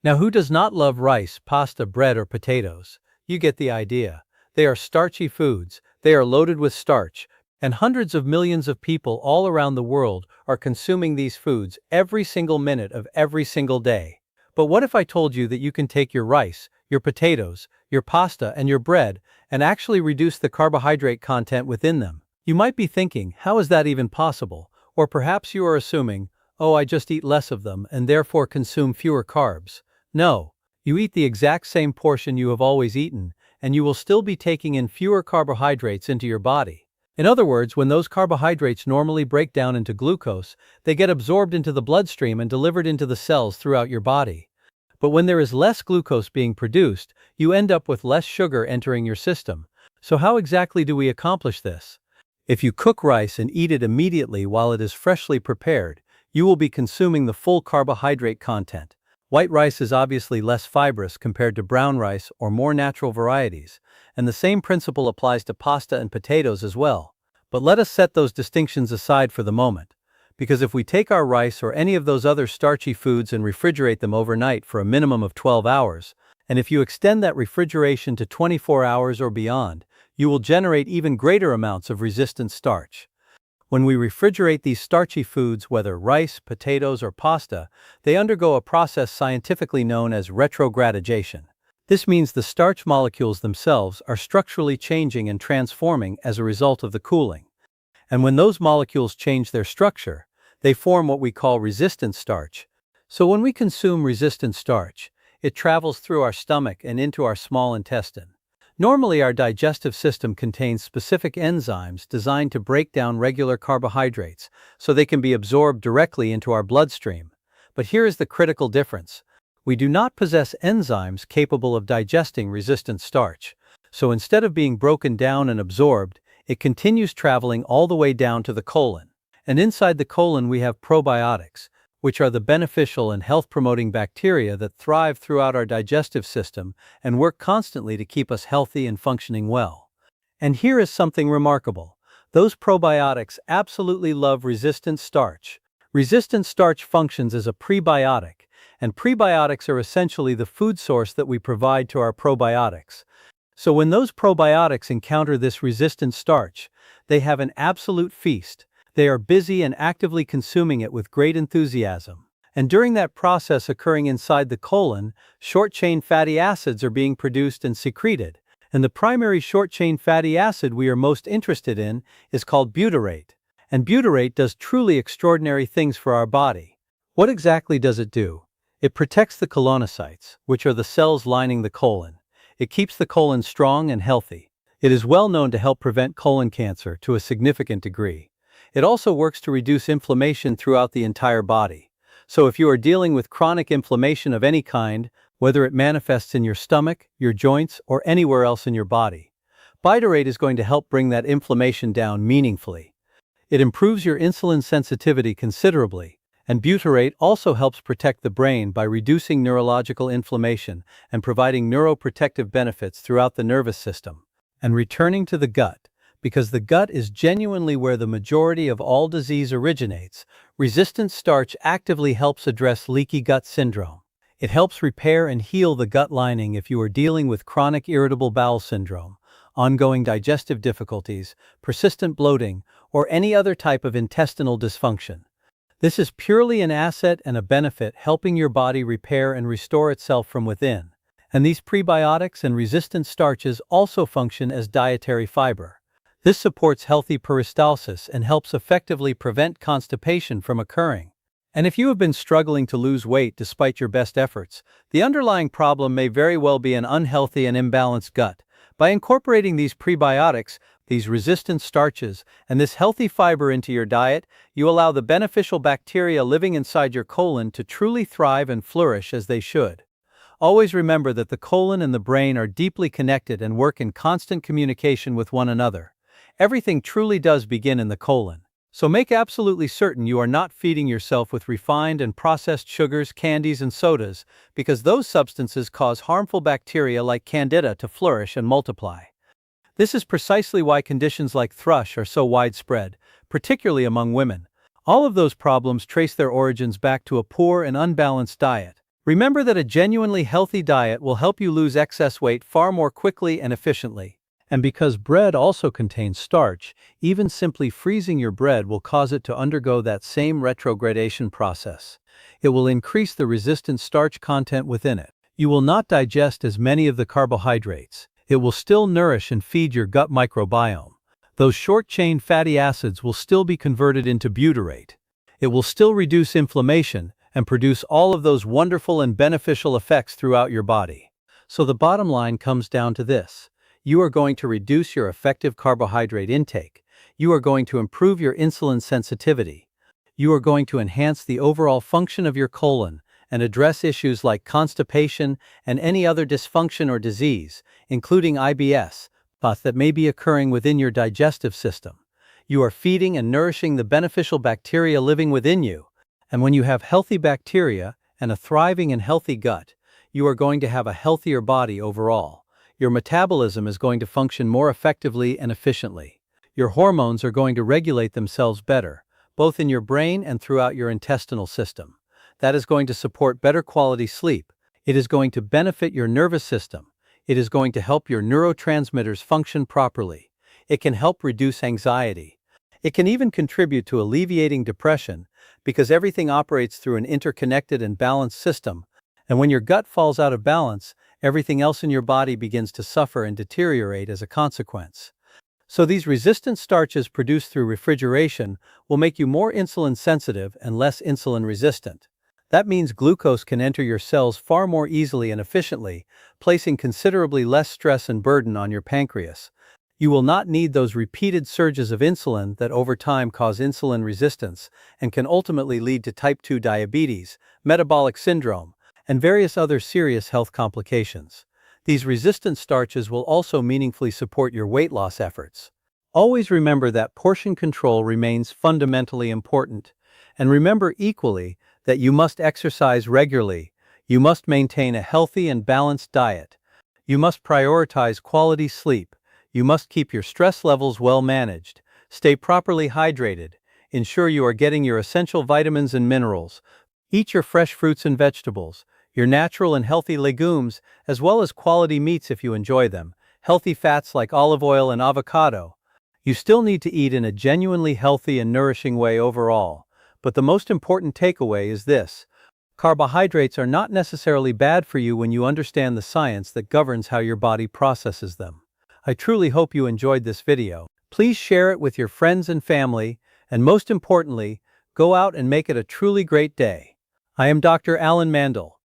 Now, who does not love rice, pasta, bread, or potatoes? You get the idea. They are starchy foods, they are loaded with starch, and hundreds of millions of people all around the world are consuming these foods every single minute of every single day. But what if I told you that you can take your rice, your potatoes, your pasta, and your bread and actually reduce the carbohydrate content within them? You might be thinking, how is that even possible? Or perhaps you are assuming, oh, I just eat less of them and therefore consume fewer carbs. No, you eat the exact same portion you have always eaten, and you will still be taking in fewer carbohydrates into your body. In other words, when those carbohydrates normally break down into glucose, they get absorbed into the bloodstream and delivered into the cells throughout your body. But when there is less glucose being produced, you end up with less sugar entering your system. So how exactly do we accomplish this? If you cook rice and eat it immediately while it is freshly prepared, you will be consuming the full carbohydrate content. White rice is obviously less fibrous compared to brown rice or more natural varieties, and the same principle applies to pasta and potatoes as well. But let us set those distinctions aside for the moment, because if we take our rice or any of those other starchy foods and refrigerate them overnight for a minimum of 12 hours, and if you extend that refrigeration to 24 hours or beyond, you will generate even greater amounts of resistant starch. When we refrigerate these starchy foods, whether rice, potatoes, or pasta, they undergo a process scientifically known as retrogradation. This means the starch molecules themselves are structurally changing and transforming as a result of the cooling. And when those molecules change their structure, they form what we call resistant starch. So when we consume resistant starch, it travels through our stomach and into our small intestine. Normally, our digestive system contains specific enzymes designed to break down regular carbohydrates so they can be absorbed directly into our bloodstream. But here is the critical difference. We do not possess enzymes capable of digesting resistant starch. So instead of being broken down and absorbed, it continues traveling all the way down to the colon. And inside the colon we have probiotics, which are the beneficial and health-promoting bacteria that thrive throughout our digestive system and work constantly to keep us healthy and functioning well. And here is something remarkable. Those probiotics absolutely love resistant starch. Resistant starch functions as a prebiotic, and prebiotics are essentially the food source that we provide to our probiotics. So when those probiotics encounter this resistant starch, they have an absolute feast. They are busy and actively consuming it with great enthusiasm. And during that process occurring inside the colon, short-chain fatty acids are being produced and secreted. And the primary short-chain fatty acid we are most interested in is called butyrate. And butyrate does truly extraordinary things for our body. What exactly does it do? It protects the colonocytes, which are the cells lining the colon. It keeps the colon strong and healthy. It is well known to help prevent colon cancer to a significant degree. It also works to reduce inflammation throughout the entire body. So if you are dealing with chronic inflammation of any kind, whether it manifests in your stomach, your joints, or anywhere else in your body, butyrate is going to help bring that inflammation down meaningfully. It improves your insulin sensitivity considerably, and butyrate also helps protect the brain by reducing neurological inflammation and providing neuroprotective benefits throughout the nervous system. And returning to the gut, because the gut is genuinely where the majority of all disease originates, resistant starch actively helps address leaky gut syndrome. It helps repair and heal the gut lining if you are dealing with chronic irritable bowel syndrome, ongoing digestive difficulties, persistent bloating, or any other type of intestinal dysfunction. This is purely an asset and a benefit, helping your body repair and restore itself from within. And these prebiotics and resistant starches also function as dietary fiber. This supports healthy peristalsis and helps effectively prevent constipation from occurring. And if you have been struggling to lose weight despite your best efforts, the underlying problem may very well be an unhealthy and imbalanced gut. By incorporating these prebiotics, these resistant starches, and this healthy fiber into your diet, you allow the beneficial bacteria living inside your colon to truly thrive and flourish as they should. Always remember that the colon and the brain are deeply connected and work in constant communication with one another. Everything truly does begin in the colon. So make absolutely certain you are not feeding yourself with refined and processed sugars, candies, and sodas, because those substances cause harmful bacteria like Candida to flourish and multiply. This is precisely why conditions like thrush are so widespread, particularly among women. All of those problems trace their origins back to a poor and unbalanced diet. Remember that a genuinely healthy diet will help you lose excess weight far more quickly and efficiently. And because bread also contains starch, even simply freezing your bread will cause it to undergo that same retrogradation process. It will increase the resistant starch content within it. You will not digest as many of the carbohydrates. It will still nourish and feed your gut microbiome. Those short-chain fatty acids will still be converted into butyrate. It will still reduce inflammation and produce all of those wonderful and beneficial effects throughout your body. So the bottom line comes down to this. You are going to reduce your effective carbohydrate intake. You are going to improve your insulin sensitivity. You are going to enhance the overall function of your colon and address issues like constipation and any other dysfunction or disease, including IBS, that may be occurring within your digestive system. You are feeding and nourishing the beneficial bacteria living within you. And when you have healthy bacteria and a thriving and healthy gut, you are going to have a healthier body overall. Your metabolism is going to function more effectively and efficiently. Your hormones are going to regulate themselves better, both in your brain and throughout your intestinal system. That is going to support better quality sleep. It is going to benefit your nervous system. It is going to help your neurotransmitters function properly. It can help reduce anxiety. It can even contribute to alleviating depression because everything operates through an interconnected and balanced system. And when your gut falls out of balance, everything else in your body begins to suffer and deteriorate as a consequence. So these resistant starches produced through refrigeration will make you more insulin sensitive and less insulin resistant. That means glucose can enter your cells far more easily and efficiently, placing considerably less stress and burden on your pancreas. You will not need those repeated surges of insulin that over time cause insulin resistance and can ultimately lead to type 2 diabetes, metabolic syndrome, and various other serious health complications. These resistant starches will also meaningfully support your weight loss efforts. Always remember that portion control remains fundamentally important, and remember equally that you must exercise regularly, you must maintain a healthy and balanced diet, you must prioritize quality sleep, you must keep your stress levels well managed, stay properly hydrated, ensure you are getting your essential vitamins and minerals, eat your fresh fruits and vegetables, your natural and healthy legumes, as well as quality meats if you enjoy them, healthy fats like olive oil and avocado. You still need to eat in a genuinely healthy and nourishing way overall. But the most important takeaway is this. Carbohydrates are not necessarily bad for you when you understand the science that governs how your body processes them. I truly hope you enjoyed this video. Please share it with your friends and family, and most importantly, go out and make it a truly great day. I am Dr. Alan Mandell.